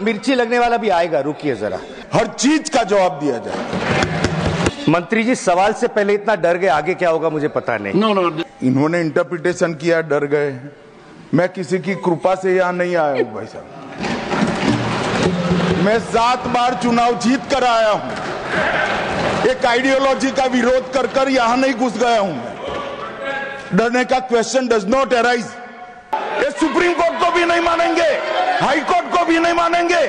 मिर्ची लगने वाला भी आएगा, रुकिए जरा। हर चीज का जवाब दिया जाए। मंत्री जी सवाल से पहले इतना डर गए, आगे क्या होगा मुझे पता नहीं। नो, इन्होंने इंटरप्रिटेशन किया, डर गए। मैं किसी की कृपा से यहां नहीं आया हूं भाई साहब। मैं 7 बार चुनाव जीत कर आया हूं। एक आइडियोलॉजी का विरोध कर कर यहां नहीं घुस गया हूं मैं। डरने का क्वेश्चन डज नॉट अराइज। ये सुप्रीम कोर्ट को भी नहीं मानेंगे, हाई कोर्ट को भी नहीं मानेंगे।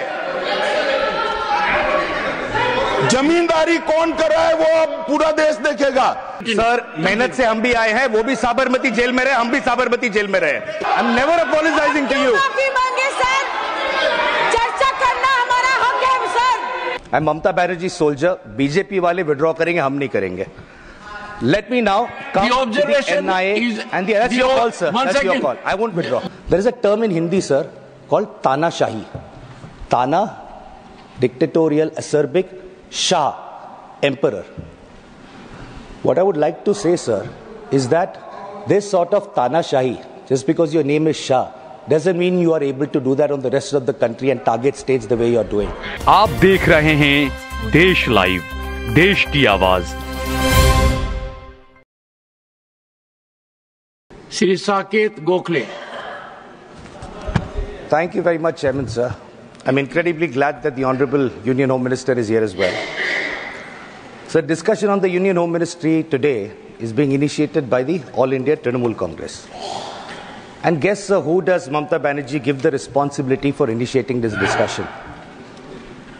जमींदारी कौन कर रहा है वो अब पूरा देश देखेगा। सर मेहनत से हम भी आए हैं, वो भी साबरमती जेल में रहे, हम भी साबरमती जेल में रहे। I am never apologizing to you. माफी मांगे सर, चर्चा करना हमारा हक है sir. I am Mamata Banerjee soldier. BJP वाले विड्रॉ करेंगे, हम नहीं करेंगे। Let me now come to the NIA and that's your call, sir. That's your call. I won't withdraw. There is a term in Hindi, sir, called Tanashahi. Tana, dictatorial, acerbic, Shah, emperor. What I would like to say, sir, is that this sort of Tanashahi, just because your name is Shah, doesn't mean you are able to do that on the rest of the country and target states the way you are doing. आप देख रहे हैं देश live, देश की आवाज। Shri Saket Gokhale. Thank you very much, Chairman, sir. I'm incredibly glad that the Honorable Union Home Minister is here as well. So, discussion on the Union Home Ministry today is being initiated by the All India Trinamool Congress. And guess, sir, who does Mamata Banerjee give the responsibility for initiating this discussion?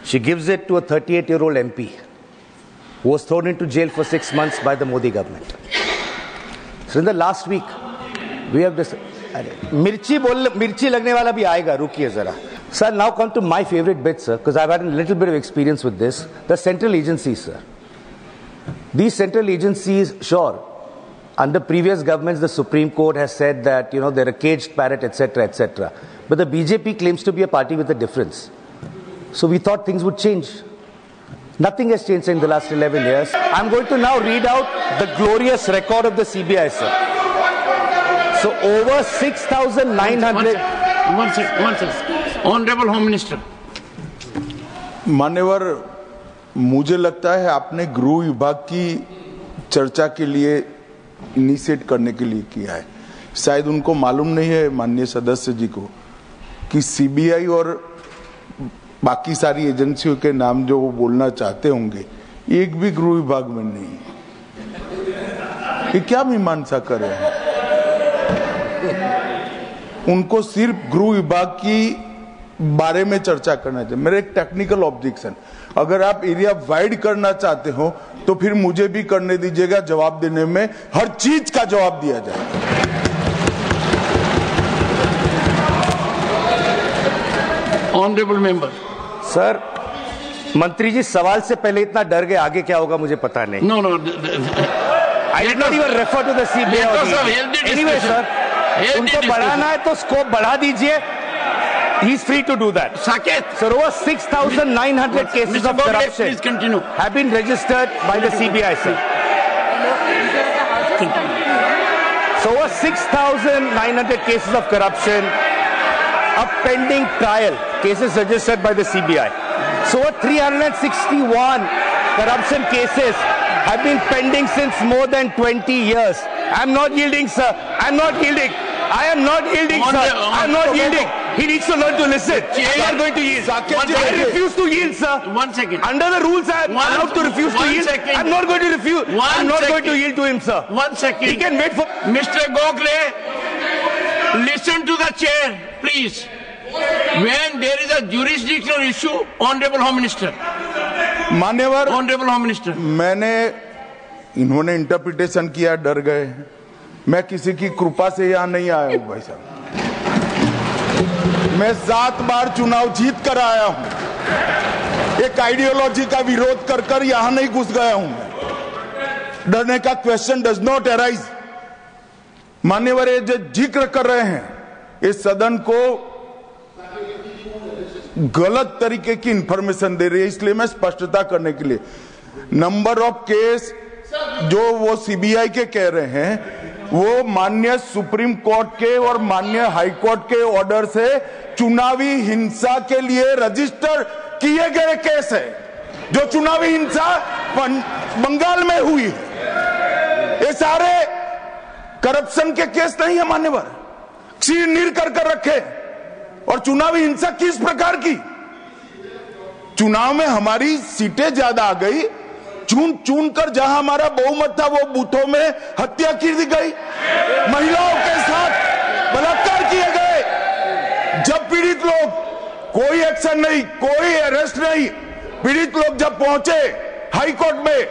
She gives it to a 38-year-old MP who was thrown into jail for 6 months by the Modi government. So, in the last week, we have this मिर्ची लगने वाला भी आएगा, रुकिए जरा। Sir, now come to my favorite bit, sir, because I've had a little bit of experience with this. The central agencies, sir. These central agencies, sure, under previous governments, the Supreme Court has said that, you know, they're a caged parrot, etc., etc. But the BJP claims to be a party with a difference. So we thought things would change. Nothing has changed in the last 11 years. I'm going to now read out the glorious record of the CBI, sir. So over 6,900. One second. Honorable Home Minister. मान्यवर, मुझे लगता है आपने गृह विभाग की चर्चा के लिए इनिशिएट करने के लिए किया है। शायद उनको मालूम नहीं है माननीय सदस्य जी को कि सीबीआई और बाकी सारी एजेंसियों के नाम जो वो बोलना चाहते होंगे, एक भी गृह विभाग में नहीं। ये क्या मीमांसा कर रहे हैं? उनको सिर्फ गृह विभाग की बारे में चर्चा करना चाहिए। मेरा एक टेक्निकल ऑब्जेक्शन, अगर आप एरिया वाइड करना चाहते हो तो फिर मुझे भी करने दीजिएगा। जवाब देने में हर चीज का जवाब दिया जाए। Honourable member. सर मंत्री जी सवाल से पहले इतना डर गए, आगे क्या होगा मुझे पता नहीं। No. I did not even refer to the CBI. Anyway, sir, उनको बढ़ाना है तो स्कोप बढ़ा दीजिए। He is free to do that. Saket. Sir, over 6,900 cases of corruption please continue. have been registered by the CBI, sir. So over 6,900 cases of corruption, a pending trial, cases registered by the CBI. So over 361 corruption cases have been pending since more than 20 years. I'm not yielding, sir. I'm not yielding. I am not yielding, sir. I'm not yielding. He needs to learn to listen. I'm not going to yield. I refuse to yield, sir. 1 second. Under the rules, I am allowed to refuse to yield. I'm not going to refuse. I'm not going to yield to him, sir. 1 second. He can wait for... Mr. Gokhale, listen to the chair, please. When there is a jurisdictional issue, Honorable Home Minister. मान्यवर, Honorable Home Minister. इन्होंने interpretation किया, डर गए। मैं किसी की कृपा से यहां नहीं आया हूं भाई साहब। मैं 7 बार चुनाव जीत कर आया हूं। एक आइडियोलॉजी का विरोध कर कर यहां नहीं घुस गया हूं मैं। डरने का क्वेश्चन डज नॉट अराइज। मान्यवर, ये जो जिक्र कर रहे हैं, इस सदन को गलत तरीके की इंफॉर्मेशन दे रही है, इसलिए मैं स्पष्टता करने के लिए, नंबर ऑफ केस जो वो सीबीआई के कह रहे हैं, वो माननीय सुप्रीम कोर्ट के और माननीय हाई कोर्ट के ऑर्डर से चुनावी हिंसा के लिए रजिस्टर किए गए केस है, जो चुनावी हिंसा बंगाल में हुई है। ये सारे करप्शन के केस नहीं है मान्यवर, नीर कर रखे। और चुनावी हिंसा किस प्रकार की? चुनाव में हमारी सीटें ज्यादा आ गई, चुन कर जहां हमारा बहुमत था वो बूथों में हत्या की दी गई, महिलाओं के साथ बलात्कार किए गए। जब पीड़ित लोग, कोई एक्शन नहीं, कोई अरेस्ट नहीं, पीड़ित लोग जब पहुंचे हाई कोर्ट में,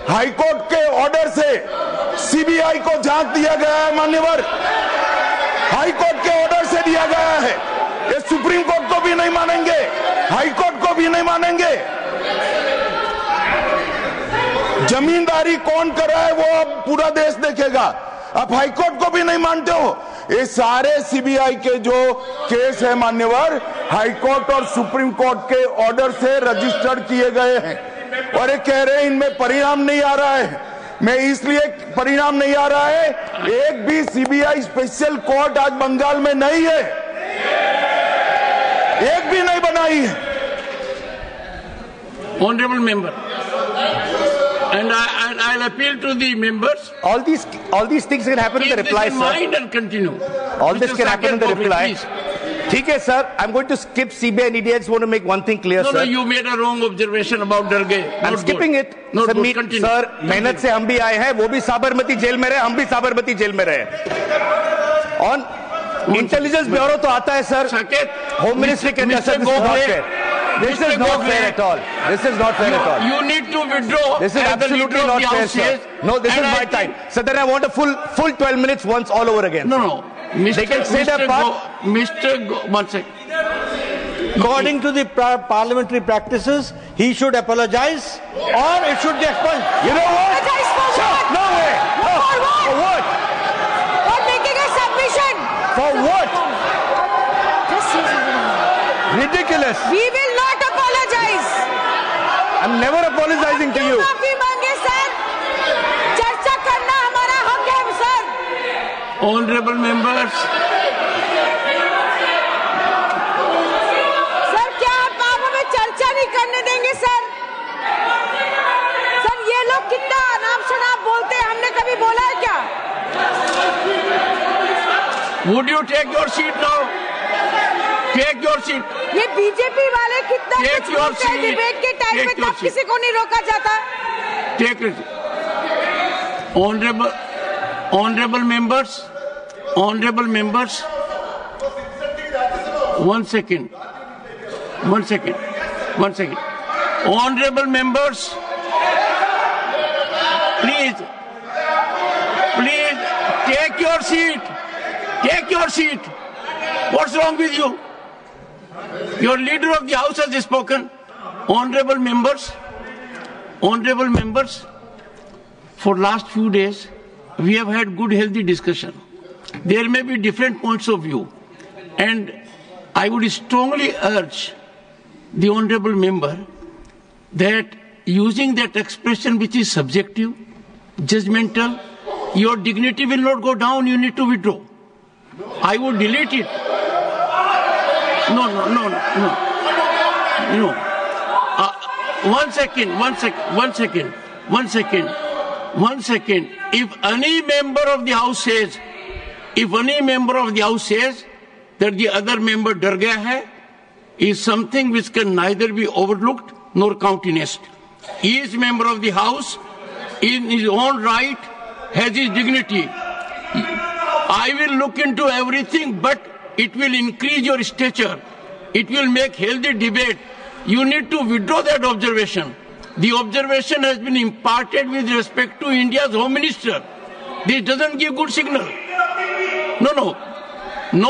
हाई कोर्ट के ऑर्डर से सीबीआई को जांच दिया गया है मान्यवर, हाई कोर्ट के ऑर्डर से दिया गया है। ये सुप्रीम कोर्ट को भी नहीं मानेंगे, हाई कोर्ट को भी नहीं मानेंगे। जमींदारी कौन कर रहा है वो अब पूरा देश देखेगा। आप हाई कोर्ट को भी नहीं मानते हो। ये सारे सीबीआई के जो केस है मान्यवर, हाई कोर्ट और सुप्रीम कोर्ट के ऑर्डर से रजिस्टर्ड किए गए हैं, और ये कह रहे हैं इनमें परिणाम नहीं आ रहा है। मैं इसलिए परिणाम नहीं आ रहा है, एक भी सीबीआई स्पेशल कोर्ट आज बंगाल में नहीं है, एक भी नहीं बनाई है। Honorable member, and I'll appeal to the members. All these things can happen in the reply, sir. Mind and continue. All this can happen in the reply. ठीक है sir, I'm going to skip CBI and ED. I just want to make one thing clear, sir. No, you made a wrong observation about Darge. I'm skipping it. Sir, continue. Sir, मेहनत से हम भी आए हैं, वो भी Sabarmati jail में रहे, हम भी साबरमती जेल में रहे। On इंटेलिजेंस ब्यूरो तो आता है सर, होम मिनिस्ट्री के अंदर sir, this is not fair at all. This is not fair at all. You need to withdraw. This is absolutely not fair, sir. No, this is my time. So then I want a full 12 minutes once all over again. No. They can say their part. One second. According to the parliamentary practices, he should apologize or it should be expunged. You know what? No way. No. For what? For making a submission. For what? Ridiculous. We will not apologize. I'm never apologizing to you. माफी मांगे sir, चर्चा करना हमारा हक है sir. Honorable members. Sir क्या आप हमें चर्चा नहीं करने देंगे सर? सर ये लोग कितना अनाप शनाप बोलते हैं, हमने कभी बोला है क्या? Would you take your seat now? Take your seat. ये बीजेपी वाले कितना Take your seat. डिबेट के टाइम Take में your तब किसी को नहीं रोका जाता। Take it. Honorable members. One second. Honorable members, please take your seat. Take your seat. What's wrong with you? Your leader of the house has spoken. Honorable members, for last few days, we have had good healthy discussion. There may be different points of view, and I would strongly urge the honorable member that using that expression which is subjective, judgmental, your dignity will not go down, you need to withdraw. I would delete it. No. One second. If any member of the house says that the other member डर गया है, is something which can neither be overlooked nor countenanced. Each member of the house, in his own right, has his dignity. I will look into everything, but it will increase your stature. It will make healthy debate. You need to withdraw that observation. The observation has been imparted with respect to India's Home Minister. This doesn't give good signal. No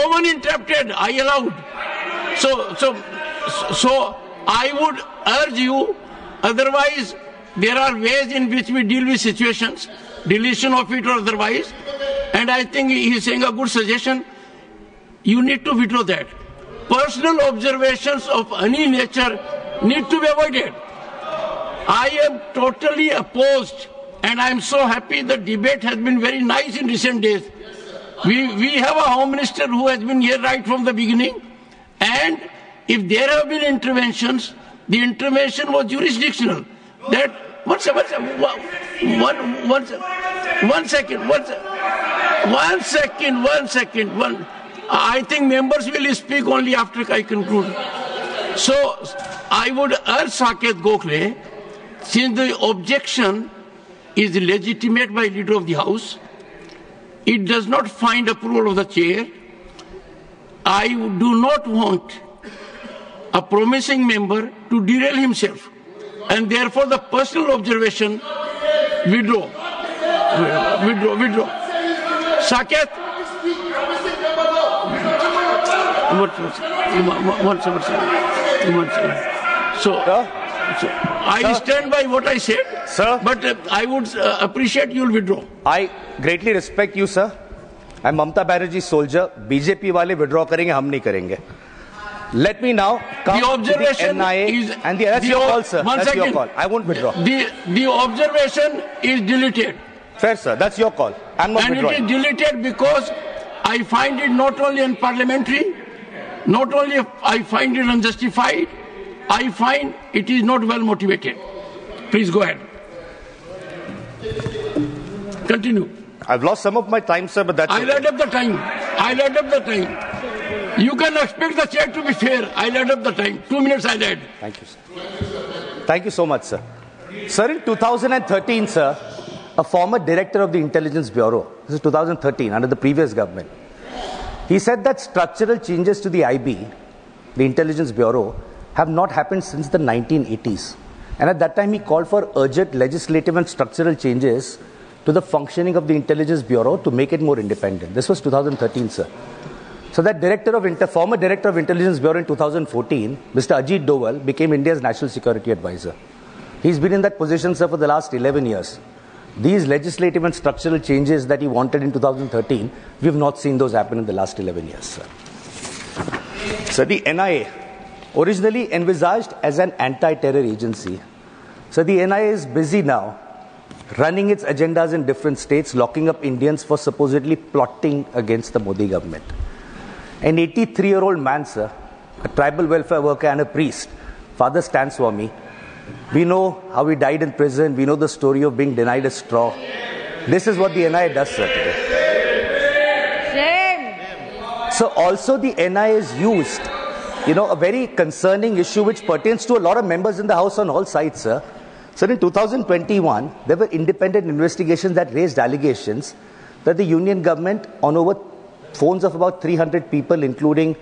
one interrupted. I allowed. So I would urge you. Otherwise, there are ways in which we deal with situations, deletion of it or otherwise. And I think he is saying a good suggestion. You need to withdraw that. Personal observations of any nature need to be avoided. I am totally opposed And I am so happy the debate has been very nice in recent days. We have a Home Minister who has been here right from the beginning. And if there have been interventions, the intervention was jurisdictional. That one second. I think members will speak only after I conclude. So I would urge Saket Gokhale, since the objection is legitimate by Leader of the House, it does not find approval of the chair. I do not want a promising member to derail himself, and therefore the personal observation withdraw. Saket. So I stand by what I said, sir. But I would appreciate you will withdraw. I greatly respect you, sir. I'm Mamta Banerjee's soldier. BJP wale withdraw karenge, hum nahi karenge. Let me now come the observation to the NIA is, and that's your call, sir. That's second. your call. I won't withdraw. The observation is deleted. Fair, sir. That's your call. I'm not withdrawing. And it is deleted because I find it not only unparliamentary, not only I find it unjustified, I find it is not well motivated. Please go ahead. Continue. I've lost some of my time, sir, but that's I'll add up the time. You can expect the chair to be fair. I'll add up the time. 2 minutes I'll add. Thank you, sir. Thank you so much, sir. Sir, in 2013, sir, a former director of the Intelligence Bureau, this is 2013, under the previous government, he said that structural changes to the IB, the Intelligence Bureau, have not happened since the 1980s. And at that time, he called for urgent legislative and structural changes to the functioning of the Intelligence Bureau to make it more independent. This was 2013, sir. So that former director of Intelligence Bureau in 2014, Mr. Ajit Doval, became India's National Security Advisor. He's been in that position, sir, for the last 11 years. These legislative and structural changes that he wanted in 2013, we have not seen those happen in the last 11 years, sir. So the NIA, originally envisaged as an anti-terror agency, so the NIA is busy now running its agendas in different states, locking up Indians for supposedly plotting against the Modi government. An 83-year-old man, sir, a tribal welfare worker and a priest, Father Stan Swami, we know how he died in prison. We know the story of being denied a straw. This is what the NIA does, sir, today. Shame. So also the NIA is used, a very concerning issue which pertains to a lot of members in the House on all sides, sir. So in 2021, there were independent investigations that raised allegations that the union government, on over phones of about 300 people, including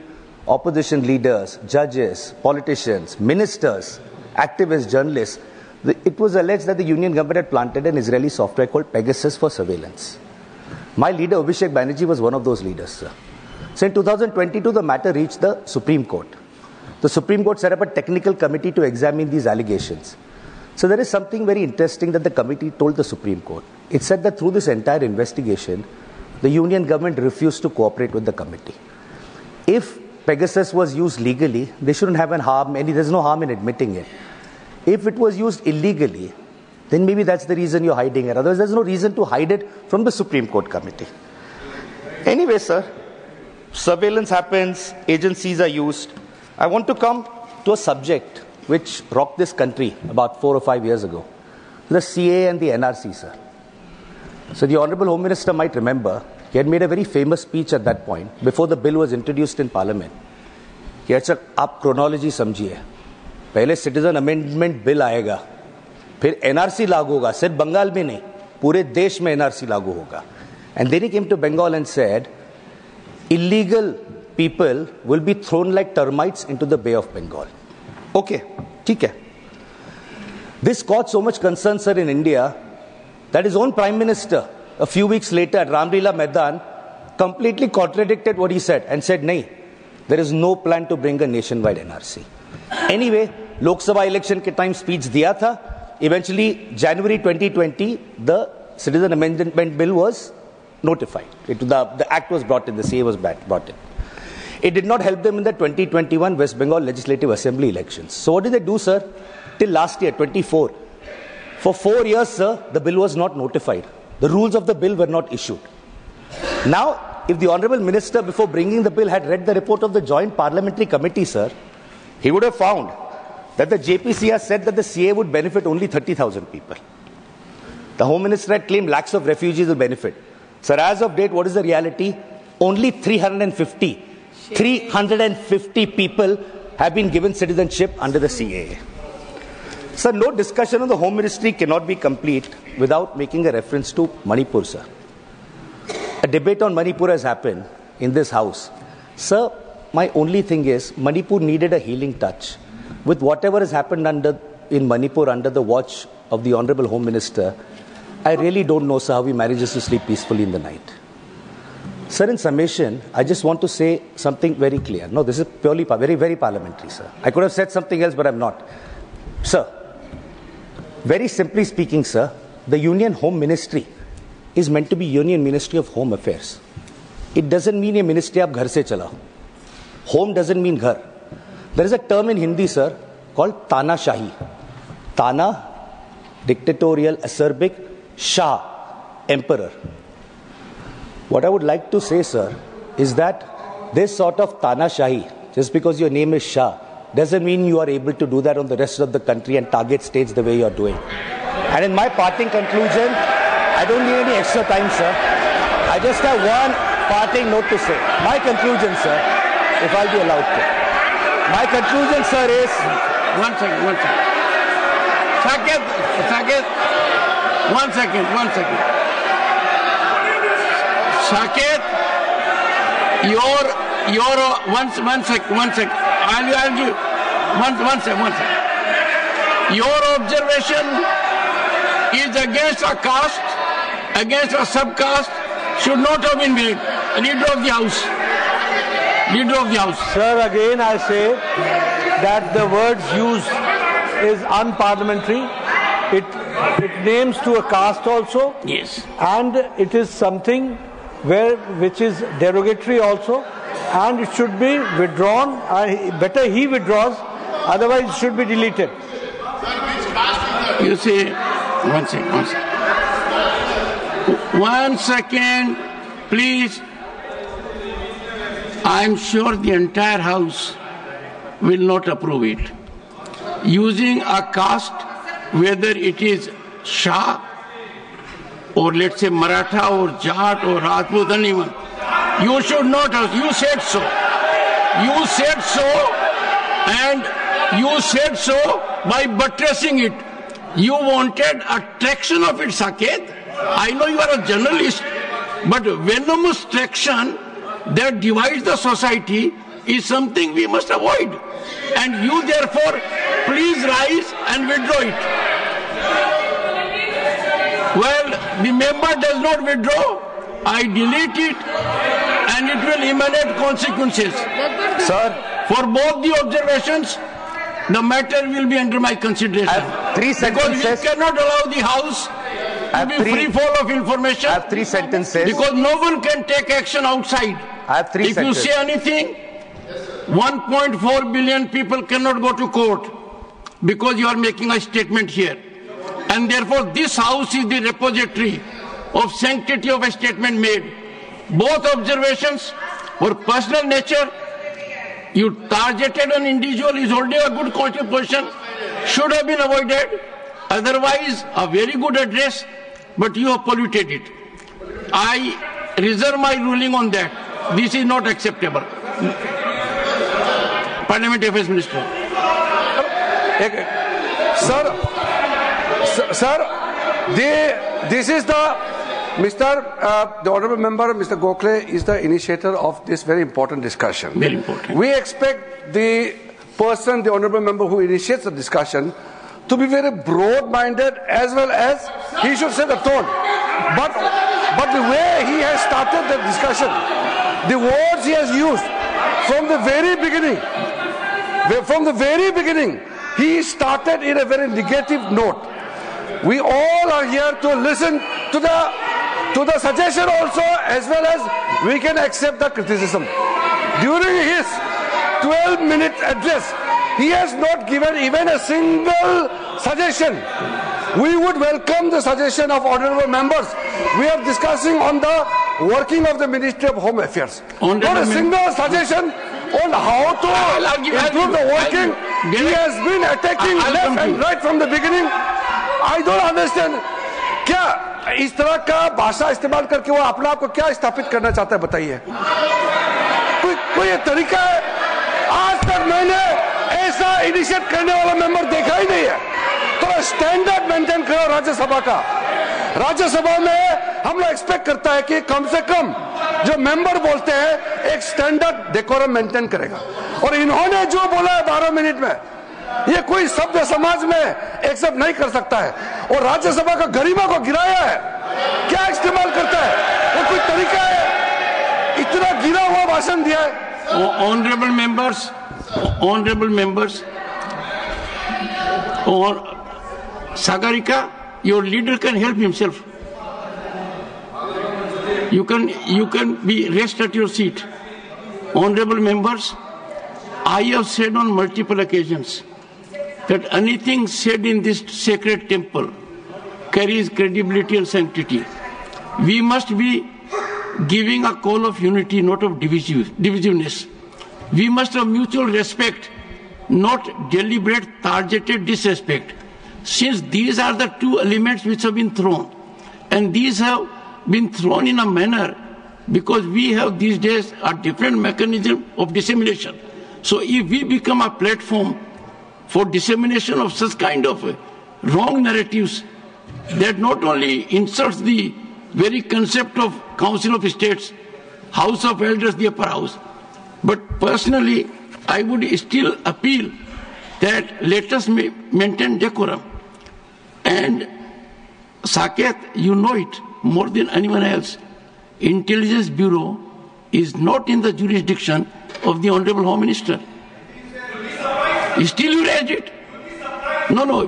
opposition leaders, judges, politicians, ministers, activists, journalists, it was alleged that the union government had planted an Israeli software called Pegasus for surveillance. My leader, Abhishek Banerjee, was one of those leaders, sir. So in 2022, the matter reached the Supreme Court. The Supreme Court set up a technical committee to examine these allegations. So there is something very interesting that the committee told the Supreme Court. It said that through this entire investigation, the union government refused to cooperate with the committee. If Pegasus was used legally, they shouldn't have there's no harm in admitting it. If it was used illegally, then maybe that's the reason you're hiding it. Otherwise, there's no reason to hide it from the Supreme Court committee. Anyway, sir, surveillance happens, agencies are used. I want to come to a subject which rocked this country about 4 or 5 years ago. The CA and the NRC, sir. So the Honorable Home Minister might remember, he had made a very famous speech at that point, before the bill was introduced in Parliament. He had said, "Aap chronology samjhiye. Pehle Citizen Amendment Bill aayega. Phir NRC लागू होगा. सिर्फ बंगाल में नहीं, पूरे देश में NRC लागू होगा." And then he came to Bengal and said, illegal people will be thrown like termites into the Bay of Bengal. Okay, theek hai. This caused so much concern, sir, in India, that his own Prime Minister, a few weeks later at Ramlila Maidan, completely contradicted what he said and said, "Nahi, there is no plan to bring a nationwide NRC." Anyway, Lok Sabha election ke time speech diya tha. Eventually, January 2020, the Citizen Amendment Bill was notified. The act was brought in, the CA was brought in. It did not help them in the 2021 West Bengal Legislative Assembly elections. So what did they do, sir? Till last year, 24, For 4 years, sir, the bill was not notified. The rules of the bill were not issued. Now, if the Honourable Minister, before bringing the bill, had read the report of the Joint Parliamentary Committee, sir, he would have found that the JPC has said that the CA would benefit only 30,000 people. The Home Minister had claimed lakhs of refugees will benefit. Sir, as of date, what is the reality? Only 350 people have been given citizenship under the CAA. Sir, no discussion on the Home Ministry cannot be complete without making a reference to Manipur, sir. A debate on Manipur has happened in this House. Sir, my only thing is, Manipur needed a healing touch. With whatever has happened in Manipur under the watch of the Honourable Home Minister, I really don't know, sir, how he manages to sleep peacefully in the night. Sir, in summation, I just want to say something very clear. No, this is purely very, very parliamentary, sir. I could have said something else, but I'm not. Sir, very simply speaking, sir, the Union Home Ministry is meant to be Union Ministry of Home Affairs. It doesn't mean a ministry of ghar se chala. Home doesn't mean ghar. There is a term in Hindi, sir, called Tana Shahi. Tana, dictatorial, acerbic, Shah, emperor. What I would like to say, sir, is that this sort of Tana Shahi, just because your name is Shah, doesn't mean you are able to do that on the rest of the country and target states the way you are doing. And in my parting conclusion, I don't need any extra time, sir. I just have one parting note to say. My conclusion, sir, if I'll be allowed to. My conclusion, sir, is... One second. Saket, one second. Saket, one second. I'll give one second. Your observation is against a caste, against a subcaste, should not have been made. Leader of the House. Sir, again I say that the words used is unparliamentary. It names to a caste also. Yes. And it is something which is derogatory also. And it should be withdrawn. Better he withdraws, otherwise it should be deleted. You see, one second, please. I'm sure the entire House will not approve it. Using a caste, whether it is Shah or let's say Maratha or Jat or Rajput, anyone. You should not have. You said so. And you said so by buttressing it. You wanted a traction of it, Saket. I know you are a journalist, but venomous traction that divides the society is something we must avoid. And you therefore, please rise and withdraw it. Well, the member does not withdraw. I delete it and it will emanate consequences. Sir, for both the observations, the matter will be under my consideration. I have 3 sentences. Because we cannot allow the House to be free fall of information. I have 3 sentences. Because no one can take action outside. I have 3 sentences. If you say anything, 1.4 billion people cannot go to court because you are making a statement here. And therefore this House is the repository of sanctity of a statement made. Both observations were personal nature. You targeted an individual is holding a good constitutional position, should have been avoided. Otherwise, a very good address, but you have polluted it. I reserve my ruling on that. This is not acceptable. Parliamentary Affairs Minister. Sir, this is the Honourable Member, Mr. Gokhale, is the initiator of this very important discussion. Very important. We expect the person, the Honourable Member who initiates the discussion, to be very broad-minded as well as he should set the tone. But the way he has started the discussion, the words he has used from the very beginning, he started in a very negative note. We all are here to listen to the suggestion also, as well as we can accept the criticism. During his 12-minute address, he has not given even a single suggestion we would welcome the suggestion of honorable members. We are discussing on the working of the Ministry of Home Affairs. Not a single suggestion on how to improve the working. He has been attacking left and right from the beginning. I don't understand. क्या इस तरह का भाषा इस्तेमाल करके वो अपने आप को क्या स्थापित करना चाहता है, बताइए। कोई तरीका है? आज तक मैंने ऐसा इनिशिएट करने वाला मेंबर देखा ही नहीं है। तो स्टैंडर्ड मेंटेन करो राज्यसभा का। राज्यसभा में हम लोग एक्सपेक्ट करता है कि कम से कम जो मेंबर बोलते हैं एक स्टैंडर्ड डेकोरम मेंटेन करेगा। और इन्होंने जो बोला है 12 मिनट में, ये कोई सभ्य समाज में एक्सेप्ट नहीं कर सकता है। और राज्यसभा का गरिमा को गिराया है, क्या इस्तेमाल करता है? वो कोई तरीका है? इतना गिरा हुआ भाषण दिया है। ऑनरेबल मेंबर्स, और Sagarika, your leader can help himself. You can be rest at your seat. Honorable members, I have said on multiple occasions that anything said in this sacred temple carries credibility and sanctity. We must be giving a call of unity, not of divisiveness. We must have mutual respect, not deliberate, targeted disrespect. Since these are the two elements which have been thrown, and these have been thrown in a manner because we have these days a different mechanism of dissemination. So if we become a platform for dissemination of such kind of wrong narratives that not only insults the very concept of Council of States, House of Elders, the upper house, but personally I would still appeal that let us maintain decorum. And Saket, you know it more than anyone else. Intelligence Bureau is not in the jurisdiction of the Honorable Home Minister. Still you raise it? No.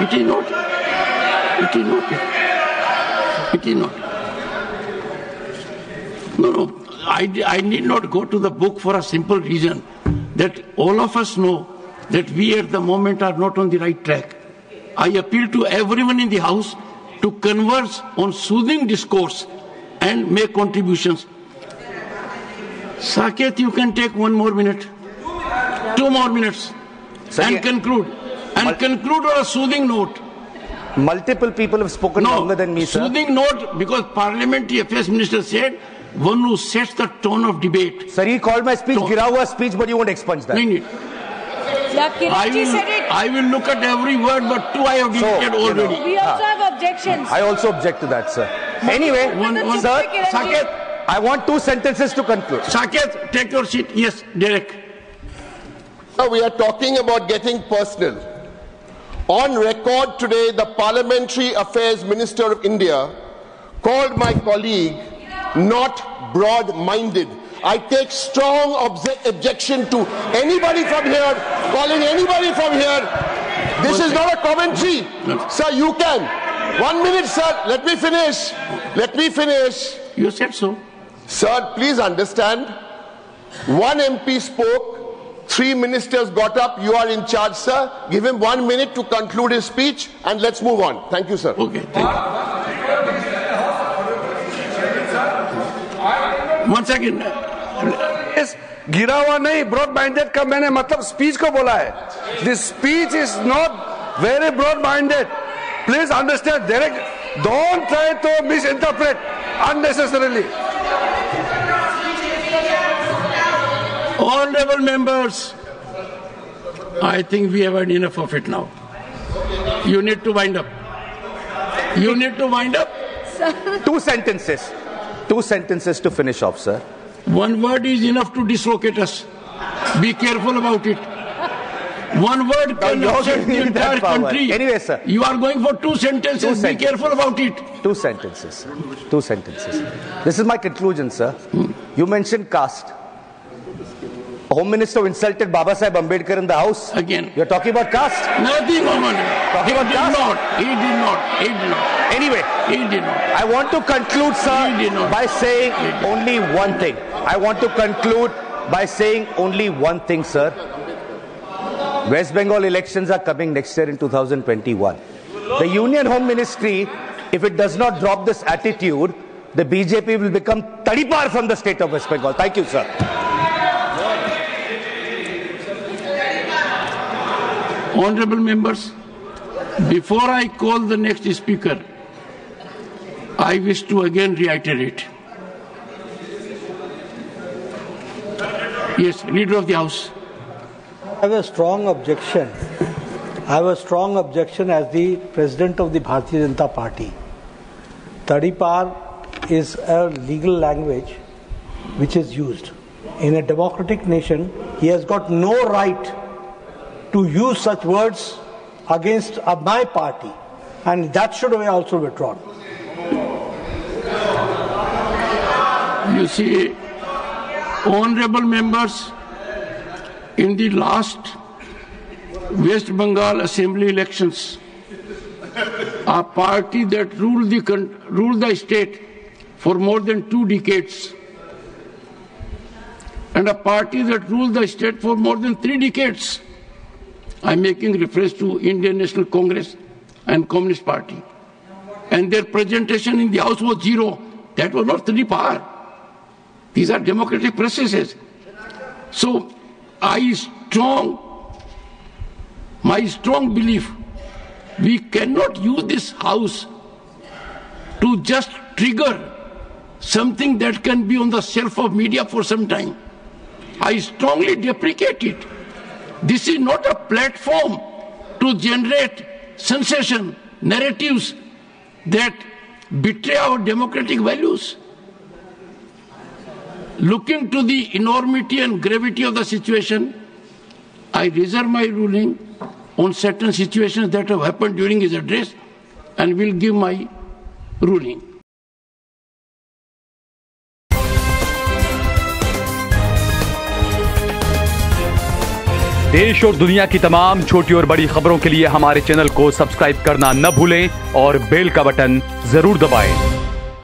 It is not. No. I need not go to the book for a simple reason that all of us know that we at the moment are not on the right track. I appeal to everyone in the House to converse on soothing discourse and make contributions. Saket, you can take 1 more minute, 2 more minutes, and conclude. And conclude on a soothing note. Multiple people have spoken longer than me, sir. Soothing note, because Parliamentary Affairs Minister said, one who sets the tone of debate. Sir, he called my speech gira hua speech, but you won't expunge that. I will look at every word, but 2 I have deleted already. We also have objections. I also object to that, sir. Anyway, sir, Saket, I want 2 sentences to conclude. Saket, take your seat. Yes, Derek. Now we are talking about getting personal. On record today, the Parliamentary Affairs Minister of India called my colleague not broad-minded. I take strong objection to anybody from here, calling anybody from here. This is not a commentary. Sir, you can. 1 minute, sir. Let me finish. You said so. Sir, please understand. 1 MP spoke. 3 ministers got up. You are in charge, sir. Give him 1 minute to conclude his speech and let's move on. Thank you, sir. Okay, thank you. Once again. इस गिरा हुआ नहीं, broad minded का मैंने मतलब speech को बोला है. This speech is not very broad minded. Please understand. Direct don't try to misinterpret unnecessarily. Honorable members, I think we have had enough of it now. You need to wind up. 2 sentences. 2 sentences to finish off, sir. 1 word is enough to dislocate us. Be careful about it. 1 word can upset the entire country. Anyway, sir. You are going for 2 sentences. Be careful about it. 2 sentences. 2 sentences. This is my conclusion, sir. You mentioned caste. Home Minister insulted Baba Saheb Ambedkar in the House. Again. You're talking about caste? Nothing, Oman. Talking about caste? He did not. Anyway, He did not. I want to conclude, sir, He did not. by saying only one thing. I want to conclude by saying only one thing, sir. West Bengal elections are coming next year in 2021. The Union Home Ministry, if it does not drop this attitude, the BJP will become tadipar from the state of West Bengal. Thank you, sir. Honorable members, before I call the next speaker, I wish to again reiterate. Yes, Leader of the House. I have a strong objection. I have a strong objection as the President of the Bharatiya Janata Party. Tadipar is a legal language which is used. In a democratic nation, he has got no right to use such words against my party, and that should be also withdrawn. You see, honorable members, in the last West Bengal Assembly elections, a party that ruled the state for more than 2 decades, and a party that ruled the state for more than 3 decades. I'm making reference to Indian National Congress and Communist Party. And their presentation in the House was 0. That was not tadipar. These are democratic processes. So my strong belief, we cannot use this House to just trigger something that can be on the shelf of media for some time. I strongly deprecate it. This is not a platform to generate sensation, narratives that betray our democratic values. Looking to the enormity and gravity of the situation, I reserve my ruling on certain situations that have happened during his address and will give my ruling. देश और दुनिया की तमाम छोटी और बड़ी खबरों के लिए हमारे चैनल को सब्सक्राइब करना न भूलें और बेल का बटन जरूर दबाएं।